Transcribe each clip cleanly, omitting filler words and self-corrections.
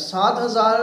7,000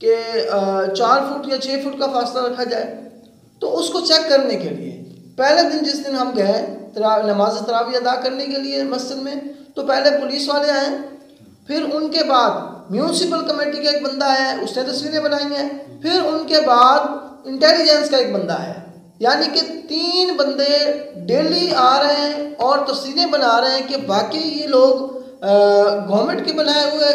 کہ 4 فٹ یا 6 فٹ کا فاصلہ رکھا جائے. تو اس کو چیک کرنے کے لیے پہلے دن جس دن ہم گئے نماز تراویح ادا کرنے کے لیے مسجد میں، تو پہلے پولیس والے آئے، پھر ان کے بعد میونسپل کمیٹی کا ایک بندہ آیا ہے، اس نے تصویریں بنائی ہیں، پھر ان کے بعد انٹیلیجنس کا ایک بندہ ہے. یعنی کہ 3 بندے ڈیلی آ رہے ہیں اور تصویریں بنا رہے ہیں کہ واقعی یہ لوگ گورنمنٹ کے بنائے ہوئے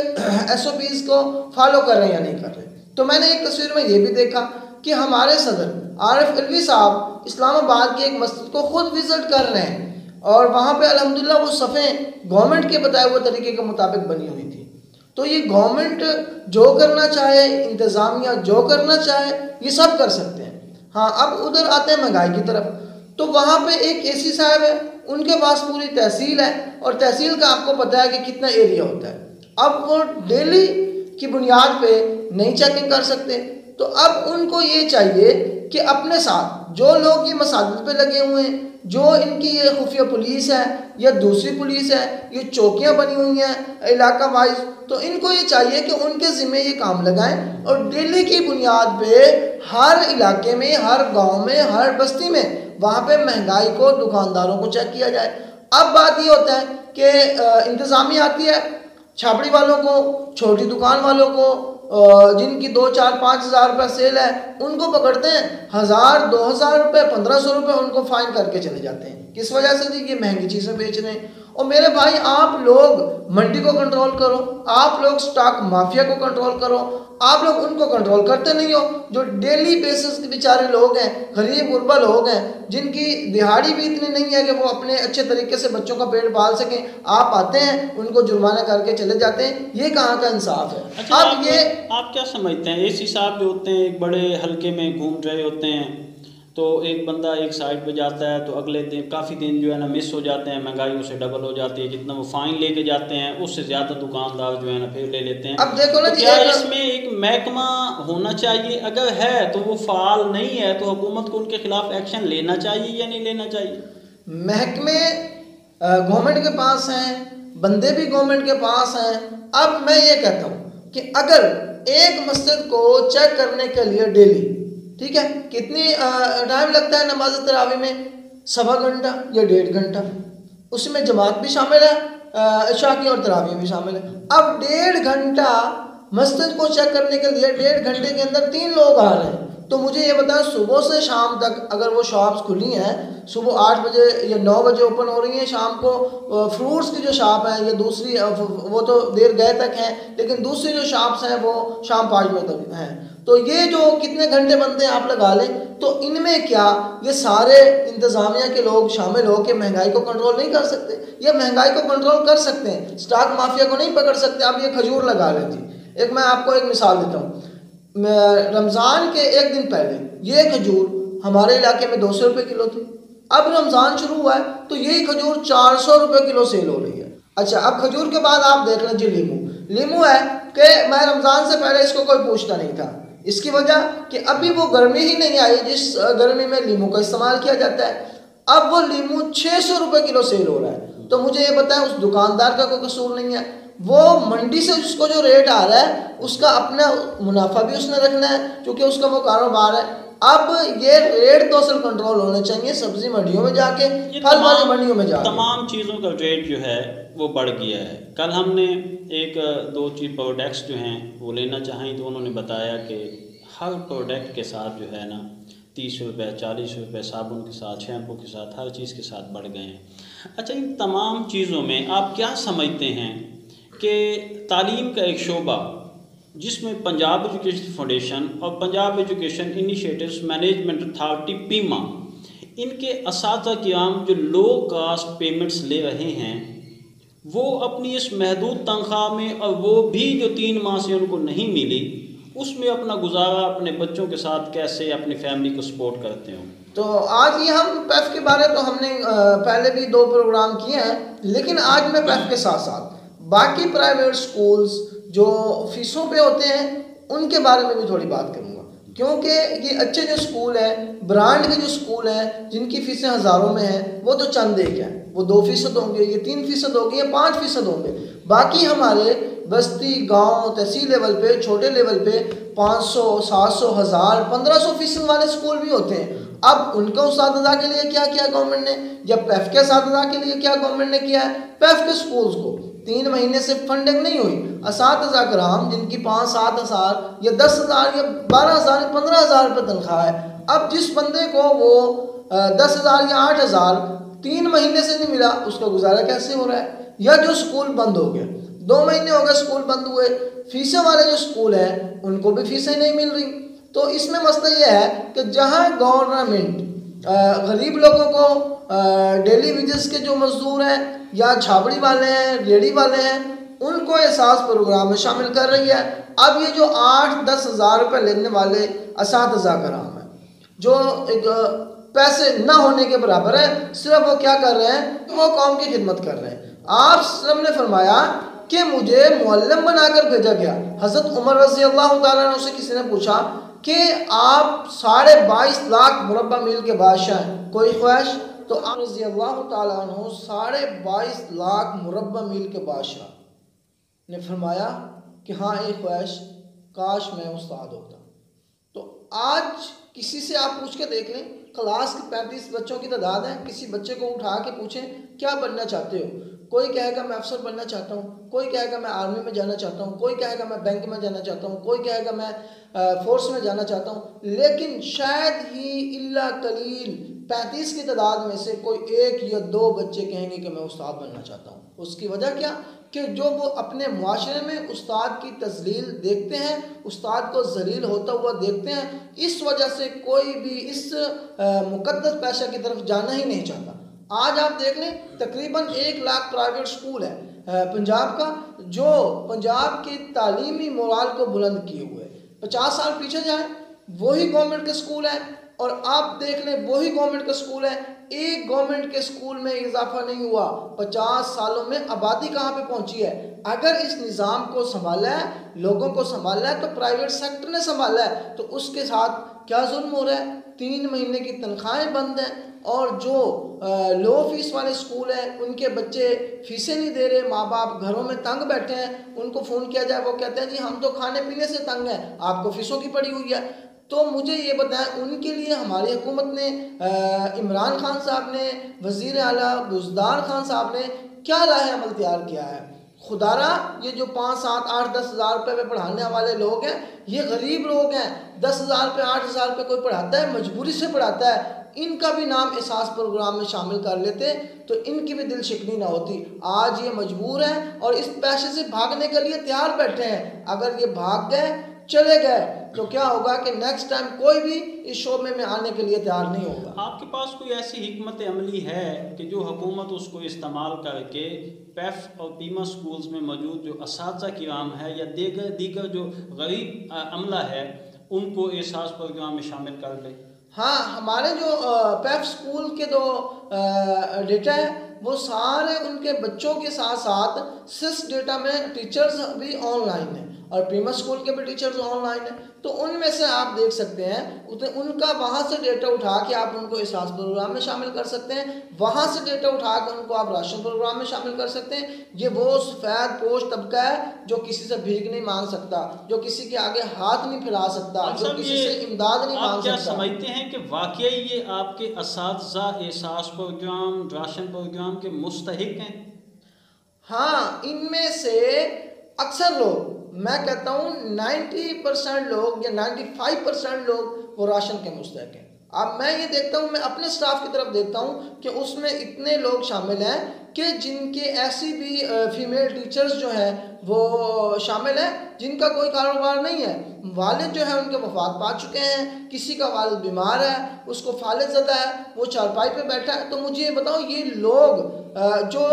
SOPs کو فالو کر رہے ہیں یا نہیں کر رہے. تو میں نے ایک تصویر میں یہ بھی دیکھا کہ ہمارے صدر عارف علوی صاحب اسلام آباد کی ایک مسجد کو خود وزٹ کر رہے ہیں، اور وہاں پہ الحمدللہ وہ صفیں گورنمنٹ کے بتائے ہوئے طریقے کے مطابق بنی ہوئی تھی. تو یہ گورنمنٹ جو کرنا چاہے، انتظامیہ جو کرنا چاہے، یہ سب کر سکتے ہیں. ہاں اب ادھر آتے ہیں مہنگائی کی طرف. تو وہاں پہ ایک AC صاحب ہے، ان کے پاس پوری تحصیل ہے، اور تحصیل کا آپ کو پتہ ہے کہ کتنا ایریا ہوتا ہے. اب وہ ڈیلی کی بنیاد پہ نہیں چیکنگ کر سکتے. تو اب ان کو یہ چاہیے کہ اپنے ساتھ جو لوگ یہ مساجد پہ لگے ہوئے ہیں، جو ان کی یہ خفیہ پولیس ہے یا دوسری پولیس ہے، یہ چوکیاں بنی ہوئی ہیں علاقہ وائز، تو ان کو یہ چاہیے کہ ان کے ذمہ یہ کام لگائیں، اور ڈیلی کی بنیاد پہ ہر علاقے میں، ہر گاؤں میں، ہر بستی میں وہاں پہ مہنگائی کو، دکانداروں کو چیک کیا جائے. اب بات یہ ہوتا ہے کہ انتظامیہ آتی ہے، چھاپڑی والوں کو، چھوٹی دکان والوں کو، جن کی 2 4 5 ہزار روپے سیل ہے، ان کو پکڑتے ہیں 1000 2000 روپے 1500 روپے ان کو فائن کر کے چلے جاتے ہیں. کس وجہ سے جی؟ یہ مہنگی چیزیں بیچ رہے ہیں. اور میرے بھائی آپ لوگ منڈی کو کنٹرول کرو، آپ لوگ سٹاک مافیا کو کنٹرول کرو، آپ لوگ ان کو کنٹرول کرتے نہیں ہو. جو ڈیلی بیسس کے بیچارے لوگ ہیں، غریب غربا لوگ ہیں، جن کی دہاڑی بھی اتنی نہیں ہے کہ وہ اپنے اچھے طریقے سے بچوں کا پیٹ پال سکیں، آپ آتے ہیں ان کو جرمانہ کر کے چلے جاتے ہیں. یہ کہاں کا انصاف ہے؟ اچھا، آپ کیا سمجھتے ہیں AC صاحب جو ہوتے ہیں ایک بڑے حلقے میں گھوم رہے ہوتے ہیں، تو ایک بندہ ایک سائڈ پہ جاتا ہے تو اگلے دن کافی دن جو ہے نا مس ہو جاتے ہیں، مہنگائی اس سے ڈبل ہو جاتی ہے، جتنا وہ فائن لے کے جاتے ہیں اس سے زیادہ دکاندار جو ہے نا پھر لے لیتے ہیں. اب دیکھو نا کیا اس میں ایک محکمہ ہونا چاہیے؟ اگر ہے تو وہ فعال نہیں ہے تو حکومت کو ان کے خلاف ایکشن لینا چاہیے یا نہیں لینا چاہیے؟ محکمے گورنمنٹ کے پاس ہیں، بندے بھی گورنمنٹ کے پاس ہیں. اب میں یہ کہتا ہوں کہ اگر ایک مسجد کو چیک کرنے کے لیے ڈیلی، ٹھیک ہے، کتنی ٹائم لگتا ہے نماز تراویح میں؟ 1.25 گھنٹہ یا 1.5 گھنٹہ، اس میں جماعت بھی شامل ہے، عشاء کی اور تراویح بھی شامل ہے. اب 1.5 گھنٹہ مسجد کو چیک کرنے کے لیے، 1.5 گھنٹے کے اندر 3 لوگ آ رہے ہیں. تو مجھے یہ بتائیں صبح سے شام تک اگر وہ شاپس کھلی ہیں، صبح 8 بجے یا 9 بجے اوپن ہو رہی ہیں، شام کو فروٹس کی جو شاپ ہے یا دوسری وہ تو دیر گئے تک ہیں، لیکن دوسری جو شاپس ہیں وہ شام 5 بجے تک ہیں. تو یہ جو کتنے گھنٹے بنتے ہیں آپ لگا لیں. تو ان میں کیا یہ سارے انتظامیہ کے لوگ شامل ہو کے مہنگائی کو کنٹرول نہیں کر سکتے؟ یہ مہنگائی کو کنٹرول کر سکتے ہیں، سٹاک مافیا کو نہیں پکڑ سکتے. اب یہ کھجور لگا لیں جی، ایک میں آپ کو ایک مثال دیتا ہوں. رمضان کے 1 دن پہلے یہ کھجور ہمارے علاقے میں 200 روپے کلو تھی. اب رمضان شروع ہوا ہے تو یہی کھجور 400 روپے کلو سیل ہو رہی ہے. اچھا، اب کھجور کے بعد آپ دیکھ لیں جی لیمو ہے کہ میں رمضان سے پہلے اس کو کوئی پوچھتا نہیں تھا. اس کی وجہ کہ ابھی وہ گرمی ہی نہیں آئی جس گرمی میں لیمو کا استعمال کیا جاتا ہے. اب وہ لیمو 600 روپے کلو سیل ہو رہا ہے. تو مجھے یہ بتائیں اس دکاندار کا کوئی قصور نہیں ہے. وہ منڈی سے جس کو جو ریٹ آ رہا ہے اس کا اپنا منافع بھی اس نے رکھنا ہے کیونکہ اس کا وہ کاروبار ہے. اب یہ ریٹ تو اصل کنٹرول ہونے چاہیے سبزی منڈیوں میں جا کے، پھل والی منڈیوں میں جا کے. تمام چیزوں کا ریٹ جو ہے وہ بڑھ گیا ہے. کل ہم نے ایک 2 چیز پروڈکٹس جو ہیں وہ لینا چاہیں تو انہوں نے بتایا کہ ہر پروڈکٹ کے ساتھ جو ہے نا 30 روپے 40 روپے، صابن کے ساتھ، شیمپو کے ساتھ، ہر چیز کے ساتھ بڑھ گئے ہیں. اچھا، ان تمام چیزوں میں آپ کیا سمجھتے ہیں کہ تعلیم کا ایک شعبہ جس میں پنجاب ایجوکیشن فاؤنڈیشن اور Punjab education initiatives management authority پیما، ان کے اساتذہ کرام جو لو کاسٹ پیمنٹس لے رہے ہیں، وہ اپنی اس محدود تنخواہ میں، اور وہ بھی جو 3 ماہ سے ان کو نہیں ملی، اس میں اپنا گزارا اپنے بچوں کے ساتھ کیسے اپنی فیملی کو سپورٹ کرتے ہوں؟ تو آج یہ ہم پیف کے بارے تو ہم نے پہلے بھی 2 پروگرام کیے ہیں، لیکن آج میں پیف کے ساتھ ساتھ باقی پرائیویٹ سکولز جو فیسوں پہ ہوتے ہیں ان کے بارے میں بھی تھوڑی بات کروں گا، کیونکہ یہ اچھے جو سکول ہیں، برانڈ کے جو سکول ہیں جن کی فیسیں ہزاروں میں ہیں، وہ تو چند ایک ہیں. وہ 2% ہوں گے، یہ 3% ہوں گے، یا 5% ہوں گے. باقی ہمارے بستی، گاؤں، تحصیل لیول پہ، چھوٹے لیول پہ 500 700 1000 1500 فیصد والے اسکول بھی ہوتے ہیں. اب ان کا اساتذہ کے لیے کیا کیا گورنمنٹ نے، یا پیف کے اساتذہ کے لیے کیا گورنمنٹ نے کیا ہے؟ پیف کے اسکولز کو 3 مہینے سے فنڈنگ نہیں ہوئی. اساتذہ کرام جن کی 5-7 ہزار یا 10 ہزار یا 12 ہزار یا 15 ہزار روپے تنخواہ ہے، اب جس بندے کو وہ 10 ہزار یا 8 ہزار 3 مہینے سے نہیں ملا، اس کا گزارا کیسے ہو رہا ہے؟ یا جو اسکول بند ہو گیا، 2 مہینے ہو گئے اسکول بند ہوئے، فیسیں والے جو اسکول ہیں ان کو بھی فیسیں نہیں مل رہی. تو اس میں مسئلہ یہ ہے کہ جہاں گورنمنٹ غریب لوگوں کو ڈیلی ویجز کے جو مزدور ہیں یا چھاپڑی والے ہیں، ریڑھی والے ہیں، ان کو احساس پروگرام میں شامل کر رہی ہے. اب یہ جو 8-10 ہزار روپے لینے والے اساتذہ کرام ہیں، جو ایک پیسے نہ ہونے کے برابر ہیں، صرف وہ کیا کر رہے ہیں؟ وہ قوم کی خدمت کر رہے ہیں. آپ صلی اللہ علیہ وسلم نے فرمایا کہ مجھے معلم بنا کر بھیجا گیا. حضرت عمر رضی اللہ تعالیٰ عنہ سے کسی نے پوچھا کہ آپ 22.5 لاکھ مربع میل کے بادشاہ ہیں، کوئی خواہش؟ تو آپ رضی اللہ تعالیٰ عنہ 22.5 لاکھ مربع میل کے بادشاہ نے فرمایا کہ ہاں ایک خواہش، کاش میں استاد ہوتا. تو آج کسی سے آپ پوچھ کے دیکھ لیں، کلاس کے 35 بچوں کی تعداد ہے، کسی بچے کو اٹھا کے پوچھیں کیا بننا چاہتے ہو؟ کوئی کہے گا میں افسر بننا چاہتا ہوں، کوئی کہے گا میں آرمی میں جانا چاہتا ہوں، کوئی کہے گا میں بینک میں جانا چاہتا ہوں، کوئی کہے گا میں فورس میں جانا چاہتا ہوں. لیکن شاید ہی الا قلیل 35 کی تعداد میں سے کوئی 1 یا 2 بچے کہیں گے کہ میں استاد بننا چاہتا ہوں. اس کی وجہ کیا؟ کہ جو وہ اپنے معاشرے میں استاد کی تذلیل دیکھتے ہیں، استاد کو ذلیل ہوتا ہوا دیکھتے ہیں، اس وجہ سے کوئی بھی اس مقدس پیشہ کی طرف جانا ہی نہیں چاہتا. آج آپ دیکھ لیں تقریباً 1 لاکھ پرائیویٹ سکول ہے پنجاب کا، جو پنجاب کی تعلیمی مورال کو بلند کیے ہوئے. 50 سال پیچھے جائیں وہی گورنمنٹ کے سکول ہیں، اور آپ دیکھ لیں وہی گورنمنٹ کے سکول ہیں. ایک گورنمنٹ کے سکول میں اضافہ نہیں ہوا. 50 سالوں میں آبادی کہاں پہ پہنچی ہے؟ اگر اس نظام کو سنبھالا ہے، لوگوں کو سنبھالا ہے، تو پرائیویٹ سیکٹر نے سنبھالا ہے. تو اس کے ساتھ کیا ظلم ہو رہا ہے؟ 3 مہینے کی تنخواہیں بند ہیں، اور جو لو فیس والے سکول ہیں ان کے بچے فیسیں نہیں دے رہے، ماں باپ گھروں میں تنگ بیٹھے ہیں. ان کو فون کیا جائے وہ کہتے ہیں جی ہم تو کھانے پینے سے تنگ ہیں، آپ کو فیسوں کی پڑی ہوئی ہے. تو مجھے یہ بتائیں ان کے لیے ہماری حکومت نے، عمران خان صاحب نے، وزیر اعلیٰ بزدار خان صاحب نے کیا راہ عمل تیار کیا ہے؟ خدارا یہ جو 5 7 8 10 ہزار روپے میں پڑھانے والے لوگ ہیں یہ غریب لوگ ہیں. 10 ہزار روپے 8 ہزار روپے کوئی پڑھاتا ہے، مجبوری سے پڑھاتا ہے. ان کا بھی نام احساس پروگرام میں شامل کر لیتے تو ان کی بھی دل شکنی نہ ہوتی. آج یہ مجبور ہیں اور اس پیسے سے بھاگنے کے لیے تیار بیٹھے ہیں. اگر یہ بھاگ گئے، چلے گئے، تو کیا ہوگا کہ نیکسٹ ٹائم کوئی بھی اس شعبے میں آنے کے لیے تیار نہیں ہوگا. آپ کے پاس کوئی ایسی حکمت عملی ہے کہ جو حکومت اس کو استعمال کر کے پیف اور پیما سکولز میں موجود جو اساتذہ کرام ہے یا دیگر جو غریب عملہ ہے ان کو احساس پروگرام میں شامل کر لے؟ ہاں، ہمارے جو پیف سکول کے جو ڈیٹا ہے وہ سارے ان کے بچوں کے ساتھ ساتھ سس ڈیٹا میں ٹیچرز بھی آن لائن ہیں، اور پیما سکول کے بھی ٹیچرز آن لائن ہیں. تو ان میں سے آپ دیکھ سکتے ہیں ان کا وہاں سے ڈیٹا اٹھا کے آپ ان کو احساس پروگرام میں شامل کر سکتے ہیں. وہاں سے ڈیٹا اٹھا کے ان کو آپ راشن پروگرام میں شامل کر سکتے ہیں. یہ وہ سفید پوش طبقہ ہے جو کسی سے بھیک نہیں مانگ سکتا، جو کسی کے آگے ہاتھ نہیں پھیلا سکتا، جو کسی سے امداد نہیں مانگ سکتا. آپ کیا سمجھتے ہیں کہ واقعی یہ آپ کے اساتذہ احساس پروگرام، راشن پروگرام کے مستحق ہیں؟ ہاں، ان میں سے اکثر لوگ، میں کہتا ہوں 90% لوگ یا 95% لوگ وہ راشن کے مستحق ہیں. اب میں یہ دیکھتا ہوں، میں اپنے سٹاف کی طرف دیکھتا ہوں کہ اس میں اتنے لوگ شامل ہیں کہ جن کے ایسی بھی فیمیل ٹیچرز جو ہیں وہ شامل ہیں جن کا کوئی کاروبار نہیں ہے. والد جو ہے ان کے وفات پا چکے ہیں، کسی کا والد بیمار ہے، اس کو فالج زدہ ہے، وہ چارپائی پہ بیٹھا ہے. تو مجھے یہ بتاؤ، یہ لوگ جو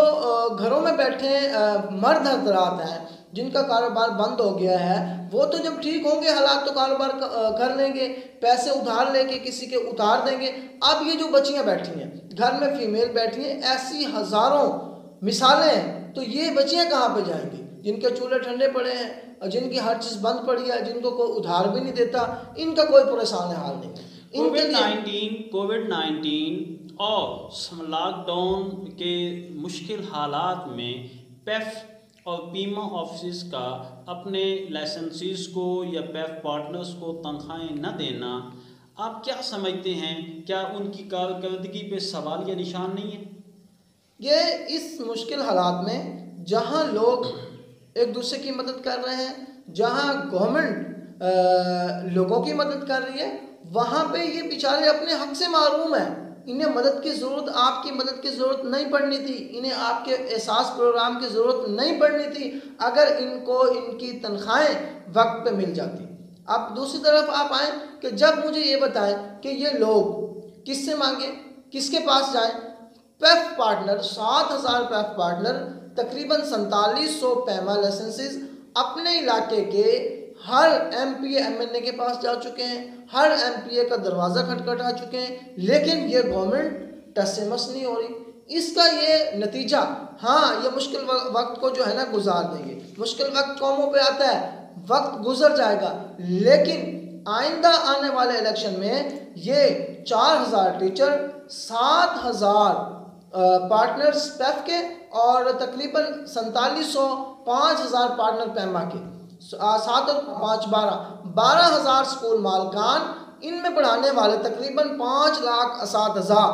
گھروں میں بیٹھے مرد حضرات ہیں جن کا کاروبار بند ہو گیا ہے، وہ تو جب ٹھیک ہوں گے حالات تو کاروبار کر لیں گے، پیسے ادھار لے کے کسی کے اتار دیں گے. اب یہ جو بچیاں بیٹھی ہیں گھر میں، فیمیل بیٹھی ہیں، ایسی ہزاروں مثالیں ہیں. تو یہ بچیاں کہاں پہ جائیں گی جن کے چولہے ٹھنڈے پڑے ہیں اور جن کی ہر چیز بند پڑی ہے، جن کو کوئی ادھار بھی نہیں دیتا، ان کا کوئی پریشان حال نہیں. کووڈ-19 اور لاک ڈاؤن کے مشکل حالات میں پیف اور پیما آفیسز کا اپنے لائسنسیز کو یا پیف پارٹنرز کو تنخواہیں نہ دینا، آپ کیا سمجھتے ہیں؟ کیا ان کی کارکردگی پہ سوال یا نشان نہیں ہے؟ یہ اس مشکل حالات میں جہاں لوگ ایک دوسرے کی مدد کر رہے ہیں، جہاں گورنمنٹ لوگوں کی مدد کر رہی ہے، وہاں پہ یہ بیچارے اپنے حق سے محروم ہیں۔ انہیں مدد کی ضرورت، آپ کی مدد کی ضرورت نہیں پڑنی تھی، انہیں آپ کے احساس پروگرام کی ضرورت نہیں پڑنی تھی اگر ان کو ان کی تنخواہیں وقت پہ مل جاتی۔ اب دوسری طرف آپ آئیں کہ جب مجھے یہ بتائیں کہ یہ لوگ کس سے مانگیں، کس کے پاس جائیں؟ پیف پارٹنر 7,000 پیف پارٹنر، تقریباً 4700 پیما لائسنسز اپنے علاقے کے ہر M P A M N A کے پاس جا چکے ہیں، ہر ایم پی اے کا دروازہ کھٹکھٹا چکے ہیں، لیکن یہ گورنمنٹ ٹس سے مس نہیں ہو رہی۔ اس کا یہ نتیجہ، ہاں یہ مشکل وقت کو جو ہے نا گزار دیں گے، مشکل وقت قوموں پہ آتا ہے، وقت گزر جائے گا، لیکن آئندہ آنے والے الیکشن میں یہ 4,000 ٹیچر، 7,000 پارٹنرز پیف کے اور تقریباً 4700 5,000 پارٹنر پیما کے، 7 اور 5 12,000 سکول مالکان، ان میں پڑھانے والے تقریباً 5 لاکھ اساتذہ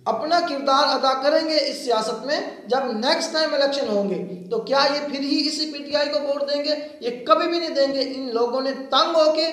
اپنا کردار ادا کریں گے اس سیاست میں۔ جب نیکسٹ ٹائم الیکشن ہوں گے تو کیا یہ پھر ہی اسی پی ٹی آئی کو ووٹ دیں گے؟ یہ کبھی بھی نہیں دیں گے۔ ان لوگوں نے تنگ ہو کے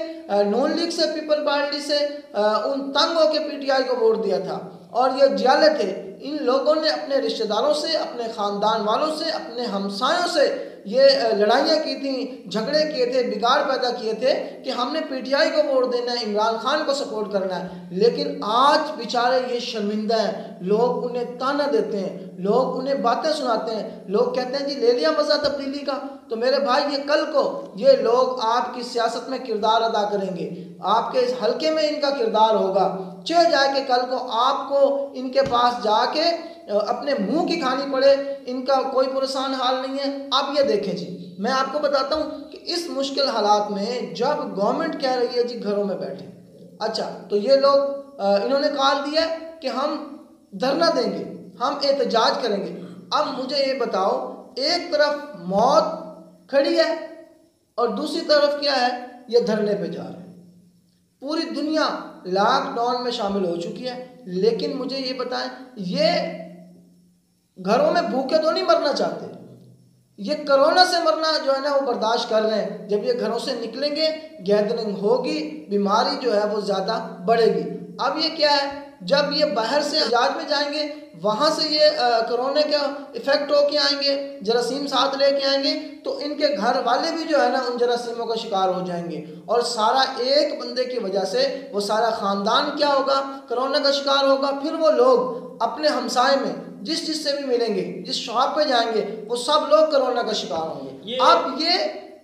نون لیگ سے، پیپل پارٹی سے، ان تنگ ہو کے پی ٹی آئی کو ووٹ دیا تھا، اور یہ جیالے تھے۔ ان لوگوں نے اپنے رشتہ داروں سے، اپنے خاندان والوں سے، اپنے ہمسایوں سے یہ لڑائیاں کی تھیں، جھگڑے کیے تھے، بگاڑ پیدا کیے تھے کہ ہم نے پی ٹی آئی کو ووٹ دینا ہے، عمران خان کو سپورٹ کرنا ہے۔ لیکن آج بیچارے یہ شرمندہ ہیں، لوگ انہیں تانا دیتے ہیں، لوگ انہیں باتیں سناتے ہیں، لوگ کہتے ہیں جی لے لیا مزہ تبدیلی کا۔ تو میرے بھائی یہ کل کو یہ لوگ آپ کی سیاست میں کردار ادا کریں گے، آپ کے اس حلقے میں ان کا کردار ہوگا، چہ جائے کہ کل کو آپ کو ان کے پاس جا کے اپنے منہ کی کھانی پڑے، ان کا کوئی پریشان حال نہیں ہے۔ اب یہ دیکھیں جی، میں آپ کو بتاتا ہوں کہ اس مشکل حالات میں جب گورنمنٹ کہہ رہی ہے جی گھروں میں بیٹھیں، اچھا تو یہ لوگ انہوں نے کال دیا کہ ہم دھرنا دیں گے، ہم احتجاج کریں گے۔ اب مجھے یہ بتاؤ، ایک طرف موت کھڑی ہے اور دوسری طرف کیا ہے؟ یہ دھرنے پہ جا رہے ہیں۔ پوری دنیا لاک ڈاؤن میں شامل ہو چکی ہے، لیکن مجھے یہ بتائیں، یہ گھروں میں بھوکے تو نہیں مرنا چاہتے، یہ کرونا سے مرنا جو ہے نا وہ برداشت کر رہے ہیں۔ جب یہ گھروں سے نکلیں گے، گیدرنگ ہوگی، بیماری جو ہے وہ زیادہ بڑھے گی۔ اب یہ کیا ہے، جب یہ باہر سے احتجاج میں جائیں گے، وہاں سے یہ کرونا کا افیکٹ ہو کے آئیں گے، جراثیم ساتھ لے کے آئیں گے، تو ان کے گھر والے بھی جو ہے نا ان جراثیموں کا شکار ہو جائیں گے، اور سارا ایک بندے کی وجہ سے وہ سارا خاندان کیا ہوگا؟ کرونا کا شکار ہوگا۔ پھر وہ لوگ اپنے ہمسائے میں جس سے بھی ملیں گے، جس شاپ پہ جائیں گے، وہ سب لوگ کرونا کا شکار ہوں گے۔ اب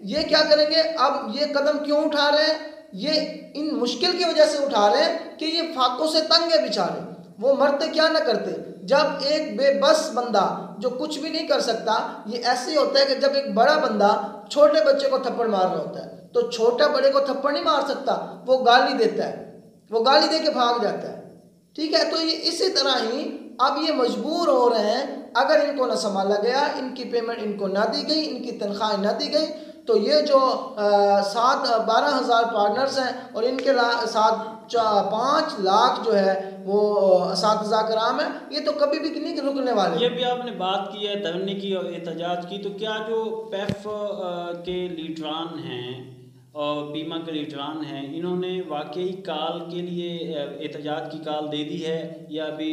یہ کیا کریں گے؟ اب یہ قدم کیوں اٹھا رہے ہیں؟ یہ ان مشکل کی وجہ سے اٹھا رہے ہیں کہ یہ فاقوں سے تنگ ہے بیچارے، وہ مرتے کیا نہ کرتے۔ جب ایک بے بس بندہ جو کچھ بھی نہیں کر سکتا، یہ ایسے ہی ہوتا ہے کہ جب ایک بڑا بندہ چھوٹے بچے کو تھپڑ مار رہا ہوتا ہے تو چھوٹا بڑے کو تھپڑ نہیں مار سکتا، وہ گالی دیتا ہے، وہ گالی دے کے بھاگ جاتا ہے، ٹھیک ہے؟ تو یہ اسی طرح ہی اب یہ مجبور ہو رہے ہیں، اگر ان کو نہ سنبھالا گیا، ان کی پیمنٹ ان کو نہ دی گئی، ان کی تنخواہیں نہ دی گئی، تو یہ جو 12,000 پارٹنرز ہیں اور ان کے ساتھ 5 لاکھ جو ہے وہ اساتذہ کرام ہیں، یہ تو کبھی بھی نہیں رکنے والے۔ یہ بھی آپ نے بات کی ہے دھرنے کی اور احتجاج کی، تو کیا جو پیف کے لیڈران ہیں اور پیما کے لیڈران ہیں، انہوں نے واقعی کال کے لیے احتجاج کی کال دے دی ہے یا ابھی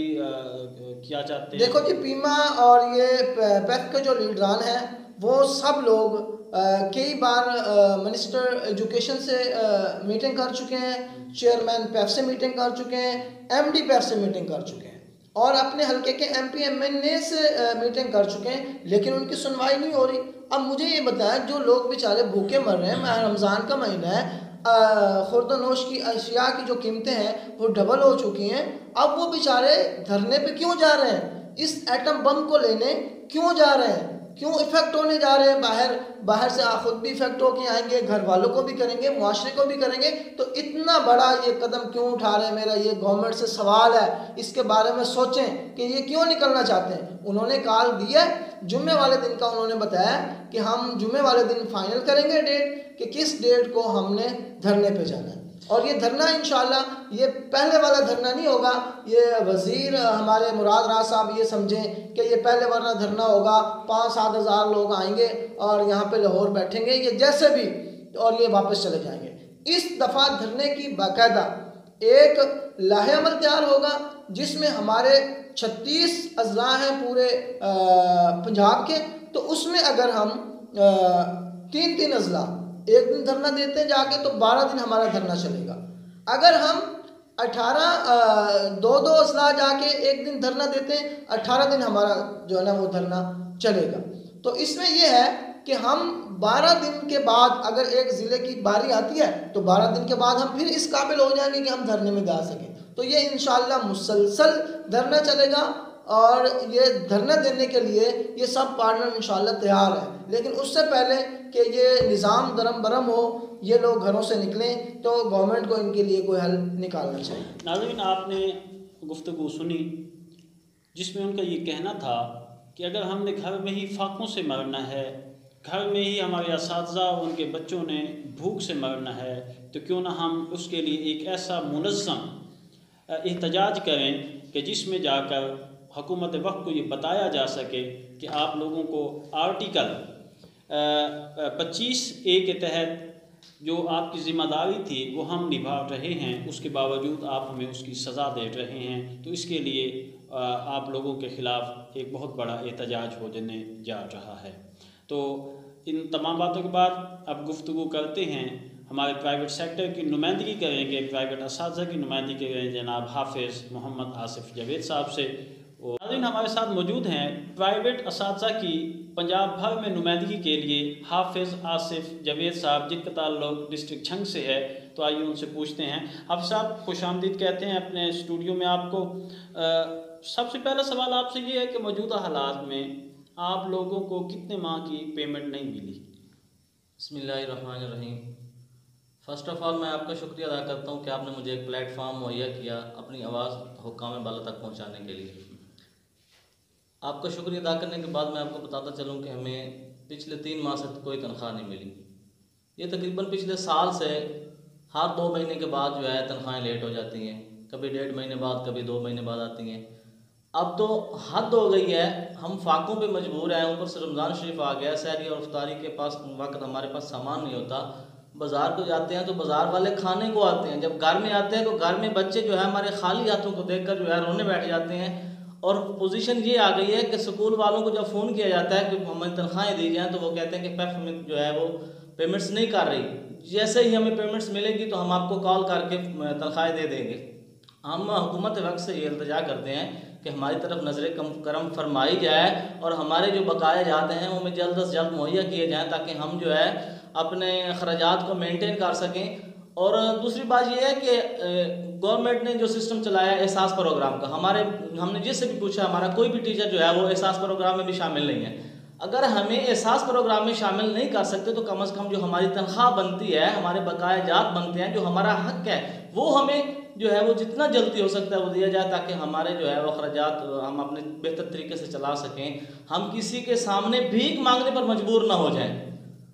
کیا چاہتے ہیں؟ دیکھو جی، پیما اور یہ پیف کے جو لیڈران ہیں وہ سب لوگ کئی بار منسٹر ایجوکیشن سے میٹنگ کر چکے ہیں، چیئرمین پیف سے میٹنگ کر چکے ہیں، ایم ڈی پیف سے میٹنگ کر چکے ہیں، اور اپنے حلقے کے ایم پی ایم این اے سے میٹنگ کر چکے ہیں، لیکن ان کی سنوائی نہیں ہو رہی۔ اب مجھے یہ بتایا، جو لوگ بیچارے بھوکے مر رہے ہیں، ماہ رمضان کا مہینہ ہے، خورد و نوش کی اشیاء کی جو قیمتیں ہیں وہ ڈبل ہو چکی ہیں، اب وہ بیچارے دھرنے پہ کیوں جا رہے ہیں؟ اس ایٹم بم کو لینے کیوں جا رہے ہیں؟ کیوں افیکٹ ہونے جا رہے ہیں؟ باہر سے خود بھی افیکٹ ہو کے آئیں گے، گھر والوں کو بھی کریں گے، معاشرے کو بھی کریں گے، تو اتنا بڑا یہ قدم کیوں اٹھا رہے ہیں؟ میرا یہ گورنمنٹ سے سوال ہے، اس کے بارے میں سوچیں کہ یہ کیوں نکلنا چاہتے ہیں۔ انہوں نے کال دی ہے، جمعے والے دن کا انہوں نے بتایا کہ ہم جمعے والے دن فائنل کریں گے ڈیٹ کہ کس ڈیٹ کو ہم نے دھرنے پہ جانا ہے. اور یہ دھرنا انشاءاللہ یہ پہلے والا دھرنا نہیں ہوگا. یہ وزیر ہمارے مراد راز صاحب یہ سمجھیں کہ یہ پہلے والا دھرنا ہوگا, 5-7 ہزار لوگ آئیں گے اور یہاں پہ لاہور بیٹھیں گے یہ جیسے بھی, اور یہ واپس چلے جائیں گے. اس دفعہ دھرنے کی باقاعدہ ایک لاہ عمل تیار ہوگا جس میں ہمارے 36 اضلاع ہیں پورے پنجاب کے, تو اس میں اگر ہم 3 اضلاع ایک دن دھرنا دیتے ہیں جا کے تو 12 دن ہمارا دھرنا چلے گا. اگر ہم 2 اضلاع جا کے ایک دن دھرنا دیتے ہیں 18 دن ہمارا جو ہے نا وہ دھرنا چلے گا. تو اس میں یہ ہے کہ ہم 12 دن کے بعد اگر ایک ضلع کی باری آتی ہے تو 12 دن کے بعد ہم پھر اس قابل ہو جائیں گے کہ ہم دھرنے میں جا سکیں. تو یہ انشاءاللہ مسلسل دھرنا چلے گا, اور یہ دھرنا دینے کے لیے یہ سب پارٹنر انشاءاللہ تیار ہیں. لیکن اس سے پہلے کہ یہ نظام درم برم ہو, یہ لوگ گھروں سے نکلیں, تو گورنمنٹ کو ان کے لیے کوئی حل نکالنا چاہیے. ناظرین, آپ نے گفتگو سنی جس میں ان کا یہ کہنا تھا کہ اگر ہم نے گھر میں ہی فاقوں سے مرنا ہے, گھر میں ہی ہمارے اساتذہ اور ان کے بچوں نے بھوک سے مرنا ہے, تو کیوں نہ ہم اس کے لیے ایک ایسا منظم احتجاج کریں کہ جس میں جا کر حکومت وقت کو یہ بتایا جا سکے کہ آپ لوگوں کو آرٹیکل 25A کے تحت جو آپ کی ذمہ داری تھی وہ ہم نبھا رہے ہیں, اس کے باوجود آپ ہمیں اس کی سزا دے رہے ہیں, تو اس کے لیے آپ لوگوں کے خلاف ایک بہت بڑا احتجاج ہو جانے جا رہا ہے. تو ان تمام باتوں کے بعد اب گفتگو کرتے ہیں, ہمارے پرائیویٹ سیکٹر کی نمائندگی کریں گے, پرائیویٹ اساتذہ کی نمائندگی کریں گے جناب حافظ محمد آصف جاوید صاحب سے. ناظرین, ہمارے ساتھ موجود ہیں پرائیویٹ اساتذہ کی پنجاب بھر میں نمائندگی کے لیے حافظ آصف جاوید صاحب, جن کا تعلق ڈسٹرکٹ چھنگ سے ہے. تو آئیے ان سے پوچھتے ہیں. حافظ صاحب خوش آمدید کہتے ہیں اپنے اسٹوڈیو میں آپ کو. سب سے پہلا سوال آپ سے یہ ہے کہ موجودہ حالات میں آپ لوگوں کو کتنے ماہ کی پیمنٹ نہیں ملی؟ بسم اللہ الرحمن الرحیم. فرسٹ آف آل میں آپ کا شکریہ ادا کرتا ہوں کہ آپ نے مجھے ایک پلیٹ فارم مہیا کیا اپنی آواز حکام بالا تک پہنچانے کے لیے. آپ کا شکریہ ادا کرنے کے بعد میں آپ کو بتاتا چلوں کہ ہمیں پچھلے 3 ماہ سے کوئی تنخواہ نہیں ملی. یہ تقریباً پچھلے سال سے ہر 2 مہینے کے بعد جو ہے تنخواہیں لیٹ ہو جاتی ہیں, کبھی 1.5 مہینے بعد, کبھی 2 مہینے بعد آتی ہیں. اب تو حد ہو گئی ہے, ہم فاقوں پہ مجبور ہیں, اوپر سے رمضان شریف آ گیا, سحری اور افطاری کے پاس وقت ہمارے پاس سامان نہیں ہوتا. بازار کو جاتے ہیں تو بازار والے کھانے کو آتے ہیں, جب گھر میں آتے ہیں تو گھر میں بچے جو ہے ہمارے خالی ہاتھوں کو دیکھ کر جو ہے رونے بیٹھ جاتے ہیں. اور پوزیشن یہ آ گئی ہے کہ اسکول والوں کو جب فون کیا جاتا ہے کہ ہمیں تنخواہیں دی جائیں تو وہ کہتے ہیں کہ پیف ہمیں جو ہے وہ پیمنٹس نہیں کر رہی, جیسے ہی ہمیں پیمنٹس ملے گی تو ہم آپ کو کال کر کے تنخواہیں دے دیں گے. ہم حکومت وقت سے یہ التجا کرتے ہیں کہ ہماری طرف نظر کرم فرمائی جائے اور ہمارے جو بقایا جاتے ہیں وہ ہمیں جلد از جلد مہیا کیے جائیں تاکہ ہم جو ہے اپنے اخراجات کو مینٹین کر سکیں. اور دوسری بات یہ ہے کہ گورنمنٹ نے جو سسٹم چلایا ہے احساس پروگرام کا, ہم نے جس سے بھی پوچھا ہمارا کوئی بھی ٹیچر جو ہے وہ احساس پروگرام میں بھی شامل نہیں ہے. اگر ہمیں احساس پروگرام میں شامل نہیں کر سکتے تو کم از کم جو ہماری تنخواہ بنتی ہے, ہمارے بقایا جات بنتے ہیں, جو ہمارا حق ہے وہ ہمیں جو ہے وہ جتنا جلدی ہو سکتا ہے وہ دیا جائے تاکہ ہمارے جو ہے وہ اخراجات ہم اپنے بہتر طریقے سے چلا سکیں, ہم کسی کے سامنے بھیک مانگنے پر مجبور نہ ہو جائیں.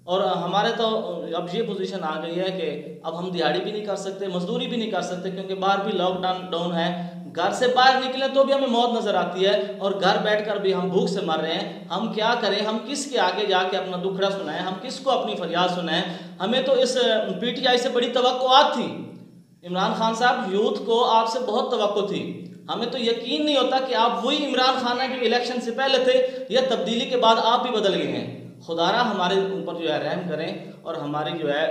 اور ہمارے تو اب یہ پوزیشن آ گئی ہے کہ اب ہم دیہاڑی بھی نہیں کر سکتے, مزدوری بھی نہیں کر سکتے, کیونکہ باہر بھی لاک ڈاؤن ہے. گھر سے باہر نکلیں تو بھی ہمیں موت نظر آتی ہے, اور گھر بیٹھ کر بھی ہم بھوک سے مر رہے ہیں. ہم کیا کریں, ہم کس کے آگے جا کے اپنا دکھڑا سنائیں, ہم کس کو اپنی فریاد سنائیں. ہمیں تو اس PTI سے بڑی توقعات تھی. عمران خان صاحب, یوتھ کو آپ سے بہت توقع تھی. ہمیں تو یقین نہیں ہوتا کہ آپ وہی عمران خان ہیں جو الیکشن سے پہلے تھے, یا تبدیلی کے بعد آپ بھی بدل گئے ہیں. خدا را ہمارے اوپر جو ہے رحم کریں اور ہماری جو ہے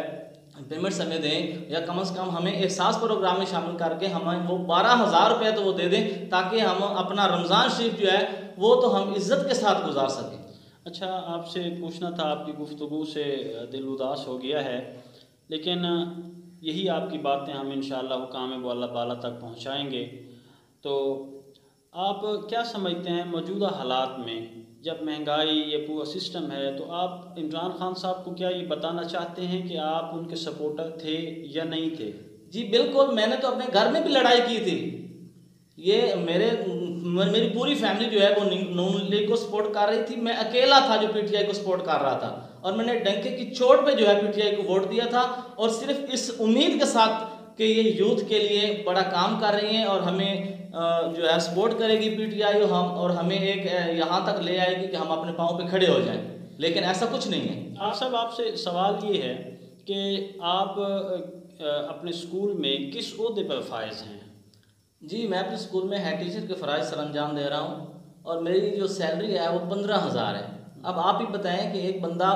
پیمنٹس ہمیں دیں, یا کم از کم ہمیں احساس پروگرام میں شامل کر کے ہمیں وہ 12,000 روپے تو وہ دے دیں تاکہ ہم اپنا رمضان شریف جو ہے وہ تو ہم عزت کے ساتھ گزار سکیں. اچھا, آپ سے پوچھنا تھا, آپ کی گفتگو سے دل اداس ہو گیا ہے, لیکن یہی آپ کی باتیں ہم انشاءاللہ حکام بالا تک پہنچائیں گے. تو آپ کیا سمجھتے ہیں موجودہ حالات میں جب مہنگائی یہ پورا سسٹم ہے, تو آپ عمران خان صاحب کو کیا یہ بتانا چاہتے ہیں کہ آپ ان کے سپورٹر تھے یا نہیں تھے؟ جی بالکل, میں نے تو اپنے گھر میں بھی لڑائی کی تھی. یہ میری پوری فیملی جو ہے وہ نون لیگ کو سپورٹ کر رہی تھی. میں اکیلا تھا جو پی ٹی آئی کو سپورٹ کر رہا تھا اور میں نے ڈنکے کی چوٹ پہ جو ہے پی ٹی آئی کو ووٹ دیا تھا, اور صرف اس امید کے ساتھ کہ یہ یوتھ کے لیے بڑا کام کر رہی ہیں اور ہمیں جو ہے سپورٹ کرے گی پی ٹی آئی اور ہمیں ایک یہاں تک لے آئے گی کہ ہم اپنے پاؤں پہ کھڑے ہو جائیں, لیکن ایسا کچھ نہیں ہے. آپ سے سوال یہ ہے کہ آپ اپنے اسکول میں کس عہدے پر فائز ہیں؟ جی, میں اپنے اسکول میں ہیڈ ٹیچر کے فرائض سر انجام دے رہا ہوں اور میری جو سیلری ہے وہ 15,000 ہے. اب آپ ہی بتائیں کہ ایک بندہ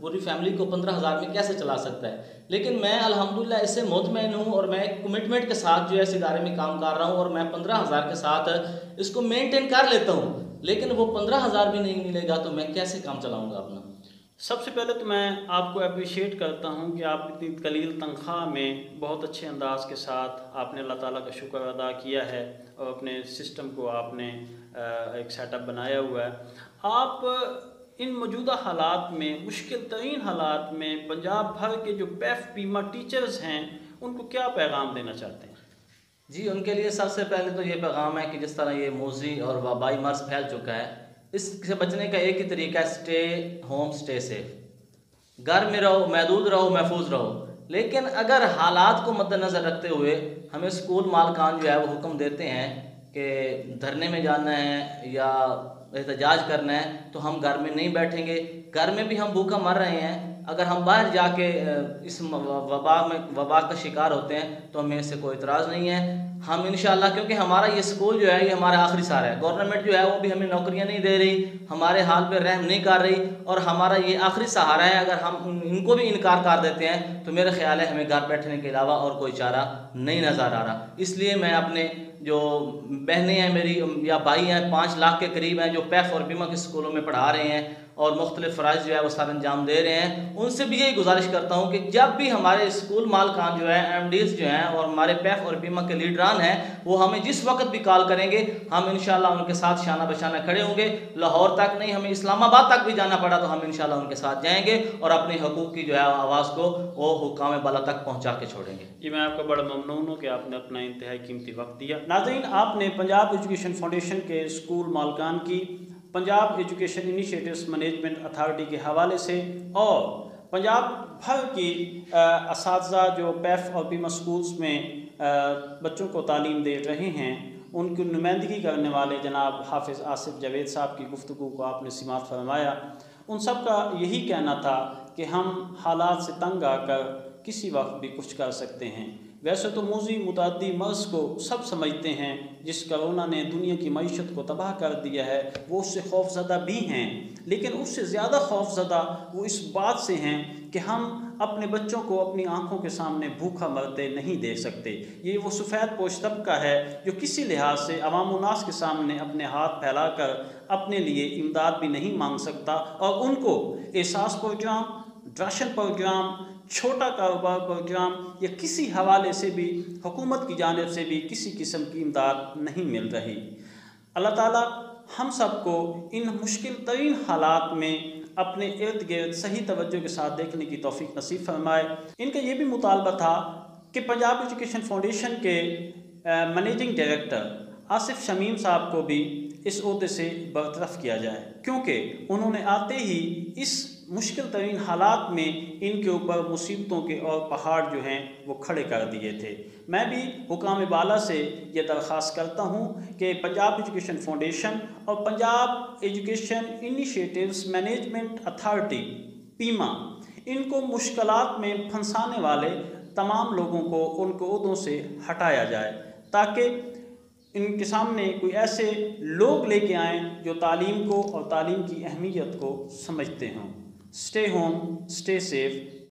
پوری فیملی کو 15,000 میں کیسے چلا سکتا ہے, لیکن میں الحمدللہ اس سے مطمئن ہوں اور میں ایک کمٹمنٹ کے ساتھ جو ہے اس ادارے میں کام کر رہا ہوں اور میں 15,000 کے ساتھ اس کو مینٹین کر لیتا ہوں, لیکن وہ 15,000 بھی نہیں ملے گا تو میں کیسے کام چلاؤں گا اپنا. سب سے پہلے تو میں آپ کو اپریشیٹ کرتا ہوں کہ آپ اتنی قلیل تنخواہ میں بہت اچھے انداز کے ساتھ آپ نے اللہ تعالیٰ کا شکر ادا کیا ہے اور اپنے سسٹم کو آپ نے ایک سیٹ اپ بنایا ہوا ہے. آپ ان موجودہ حالات میں, مشکل ترین حالات میں, پنجاب بھر کے جو پیف پیما ٹیچرز ہیں ان کو کیا پیغام دینا چاہتے ہیں؟ جی, ان کے لیے سب سے پہلے تو یہ پیغام ہے کہ جس طرح یہ موذی اور وبائی مرض پھیل چکا ہے, اس سے بچنے کا ایک ہی طریقہ ہے, اسٹے ہوم اسٹے سیف. گھر میں رہو, محدود رہو, محفوظ رہو. لیکن اگر حالات کو مد نظر رکھتے ہوئے ہمیں اسکول مالکان جو ہے وہ حکم دیتے ہیں کہ دھرنے میں جانا ہے یا احتجاج کرنا ہے تو ہم گھر میں نہیں بیٹھیں گے. گھر میں بھی ہم بھوکا مر رہے ہیں, اگر ہم باہر جا کے اس وبا کا شکار ہوتے ہیں تو ہمیں اس سے کوئی اعتراض نہیں ہے. ہم انشاءاللہ, کیونکہ ہمارا یہ اسکول جو ہے یہ ہمارا آخری سہارا ہے. گورنمنٹ جو ہے وہ بھی ہمیں نوکریاں نہیں دے رہی, ہمارے حال پہ رحم نہیں کر رہی, اور ہمارا یہ آخری سہارا ہے. اگر ہم ان کو بھی انکار کر دیتے ہیں تو میرا خیال ہے ہمیں گھر بیٹھنے کے علاوہ اور کوئی چارہ نہیں نظر آ رہا. اس لیے میں اپنے جو بہنیں ہیں میری یا بھائی ہیں 5 لاکھ کے قریب ہیں جو پیف اور بیما کے اسکولوں میں پڑھا رہے ہیں اور مختلف فرائض جو ہے وہ سر انجام دے رہے ہیں, ان سے بھی یہی گزارش کرتا ہوں کہ جب بھی ہمارے اسکول مالکان جو ہے, ایم ڈیز جو ہیں اور ہمارے پیف اور بیما کے لیڈران ہیں وہ ہمیں جس وقت بھی کال کریں گے ہم انشاءاللہ ان کے ساتھ شانہ بشانہ کھڑے ہوں گے. لاہور تک نہیں, ہمیں اسلام آباد تک بھی جانا پڑا تو ہم انشاءاللہ ان کے ساتھ جائیں گے اور اپنے حقوق کی جو ہے آواز کو وہ حکام بالا تک پہنچا کے چھوڑیں گے. جی, میں آپ کا بڑا ممنون ہوں کہ آپ نے اپنا انتہائی قیمتی وقت دیا. ناظرین, آپ نے پنجاب ایجوکیشن فاؤنڈیشن کے اسکول مالکان کی, Punjab education initiatives management authority کے حوالے سے اور پنجاب بھر کی اساتذہ جو پیف اور بیما اسکولز میں بچوں کو تعلیم دے رہے ہیں ان کی نمائندگی کرنے والے جناب حافظ آصف جاوید صاحب کی گفتگو کو آپ نے سماعت فرمایا. ان سب کا یہی کہنا تھا کہ ہم حالات سے تنگ آ کر کسی وقت بھی کچھ کر سکتے ہیں. ویسے تو موذی متعدی مرض کو سب سمجھتے ہیں, جس کرونا نے دنیا کی معیشت کو تباہ کر دیا ہے, وہ اس سے خوف زدہ بھی ہیں, لیکن اس سے زیادہ خوف زدہ وہ اس بات سے ہیں کہ ہم اپنے بچوں کو اپنی آنکھوں کے سامنے بھوکا مرتے نہیں دیکھ سکتے. یہ وہ سفید پوش طبقہ ہے جو کسی لحاظ سے عوام الناس کے سامنے اپنے ہاتھ پھیلا کر اپنے لیے امداد بھی نہیں مانگ سکتا, اور ان کو احساس پروگرام, راشن پروگرام, چھوٹا کاروبار پروگرام یا کسی حوالے سے بھی حکومت کی جانب سے بھی کسی قسم کی امداد نہیں مل رہی. اللہ تعالیٰ ہم سب کو ان مشکل ترین حالات میں اپنے ارد گرد صحیح توجہ کے ساتھ دیکھنے کی توفیق نصیب فرمائے. ان کا یہ بھی مطالبہ تھا کہ پنجاب ایجوکیشن فاؤنڈیشن کے منیجنگ ڈائریکٹر آصف شمیم صاحب کو بھی اس عہدے سے برطرف کیا جائے, کیونکہ انہوں نے آتے ہی اس مشکل ترین حالات میں ان کے اوپر مصیبتوں کے اور پہاڑ جو ہیں وہ کھڑے کر دیے تھے. میں بھی حکام بالا سے یہ درخواست کرتا ہوں کہ پنجاب ایجوکیشن فاؤنڈیشن اور Punjab education initiatives management authority پیما ان کو مشکلات میں پھنسانے والے تمام لوگوں کو ان کے عہدوں سے ہٹایا جائے, تاکہ ان کے سامنے کوئی ایسے لوگ لے کے آئیں جو تعلیم کو اور تعلیم کی اہمیت کو سمجھتے ہوں. Stay home, stay safe.